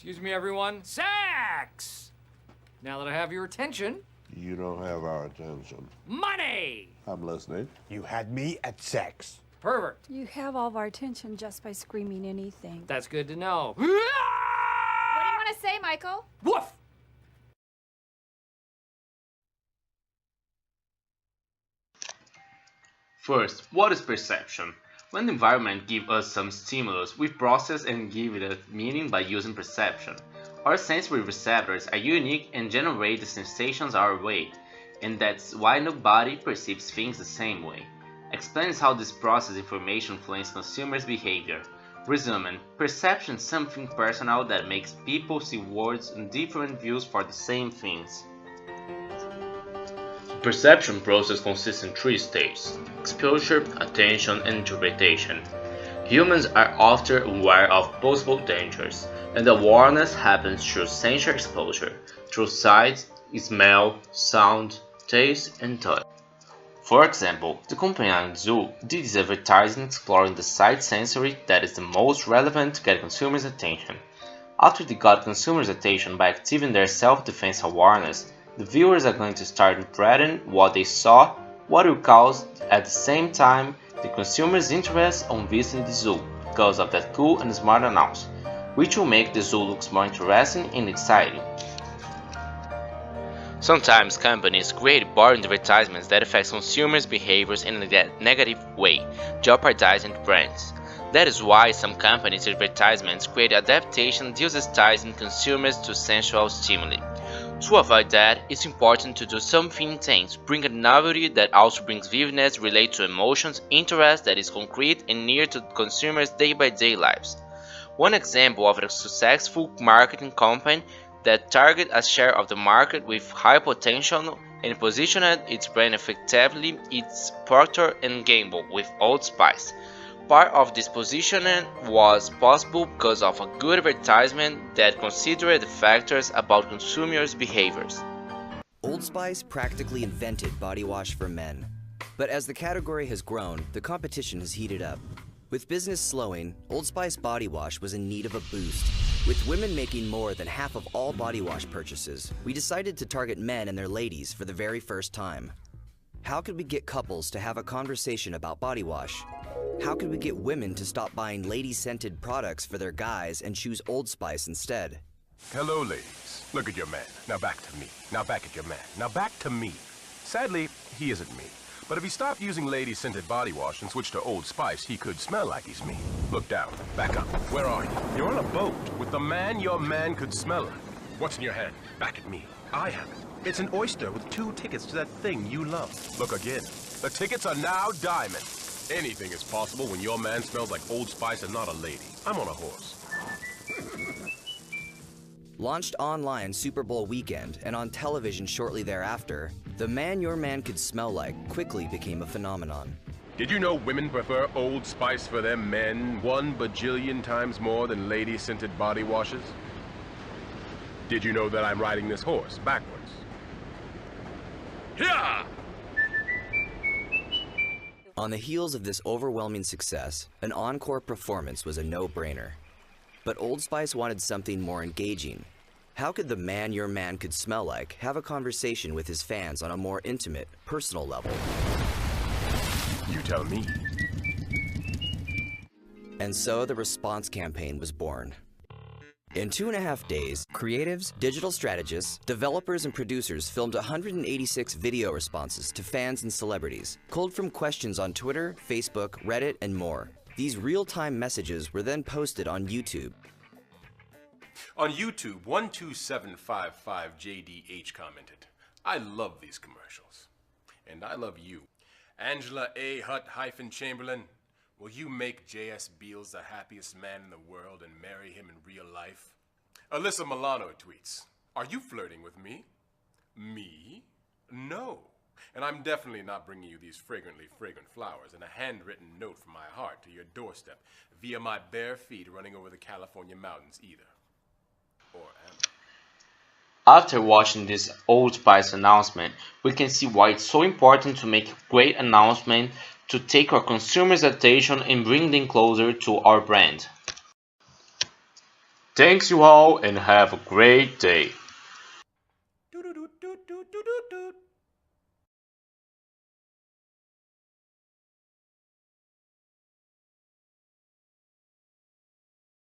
Excuse me, everyone. Sex! Now that I have your attention... You don't have our attention. Money! I'm listening. You had me at sex. Pervert. You have all of our attention just by screaming anything. That's good to know. What do you want to say, Michael? Woof! First, what is perception? When the environment gives us some stimulus, we process and give it a meaning by using perception. Our sensory receptors are unique and generate the sensations our way, and that's why nobody perceives things the same way. Explains how this process information influences consumers' behavior. Resuming, perception is something personal that makes people see words and different views for the same things. The perception process consists in three stages: exposure, attention, and interpretation. Humans are often aware of possible dangers, and awareness happens through sensory exposure, through sight, smell, sound, taste, and touch. For example, the company Anzu did this advertising exploring the sight sensory that is the most relevant to get consumers' attention. After they got consumers' attention by activating their self-defense awareness, the viewers are going to start interpreting what they saw, what will cause at the same time the consumer's interest on visiting the zoo because of that cool and smart announce, which will make the zoo look more interesting and exciting. Sometimes companies create boring advertisements that affect consumers' behaviors in a negative way, jeopardizing brands. That is why some companies' advertisements create adaptation desensitizing consumers to sensual stimuli. To avoid that, it's important to do something intense, bring a novelty that also brings vividness related to emotions, interest that is concrete and near to consumers' day-by-day lives. One example of a successful marketing campaign that targeted a share of the market with high potential and positioned its brand effectively is Procter & Gamble with Old Spice. Part of this positioning was possible because of a good advertisement that considered the factors about consumers' behaviors. Old Spice practically invented body wash for men. But as the category has grown, the competition has heated up. With business slowing, Old Spice body wash was in need of a boost. With women making more than half of all body wash purchases, we decided to target men and their ladies for the very first time. How could we get couples to have a conversation about body wash? How could we get women to stop buying lady-scented products for their guys and choose Old Spice instead? Hello, ladies. Look at your man. Now back to me. Now back at your man. Now back to me. Sadly, he isn't me. But if he stopped using lady-scented body wash and switched to Old Spice, he could smell like he's me. Look down. Back up. Where are you? You're on a boat with the man your man could smell like. What's in your hand? Back at me. I have it. It's an oyster with 2 tickets to that thing you love. Look again. The tickets are now diamond. Anything is possible when your man smells like Old Spice and not a lady. I'm on a horse. Launched online Super Bowl weekend and on television shortly thereafter, the man your man could smell like quickly became a phenomenon. Did you know women prefer Old Spice for their men 1 bajillion times more than lady-scented body washes? Did you know that I'm riding this horse backwards? Yeah! On the heels of this overwhelming success, an encore performance was a no-brainer. But Old Spice wanted something more engaging. How could the man your man could smell like have a conversation with his fans on a more intimate, personal level? You tell me. And so the Response campaign was born. In 2.5 days, creatives, digital strategists, developers, and producers filmed 186 video responses to fans and celebrities, culled from questions on Twitter, Facebook, Reddit, and more. These real-time messages were then posted on YouTube. On YouTube, 12755JDH commented, "I love these commercials. And I love you. Angela A. Hutt-Chamberlain, will you make J.S. Beals the happiest man in the world and marry him in real life?" Alyssa Milano tweets, "Are you flirting with me?" Me? No. And I'm definitely not bringing you these fragrant flowers and a handwritten note from my heart to your doorstep via my bare feet running over the California mountains either. Or am I? After watching this Old Spice announcement, we can see why it's so important to make a great announcement to take our consumers' attention and bring them closer to our brand. Thanks you all and have a great day. Doot, doot, doot, doot, doot, doot, doot.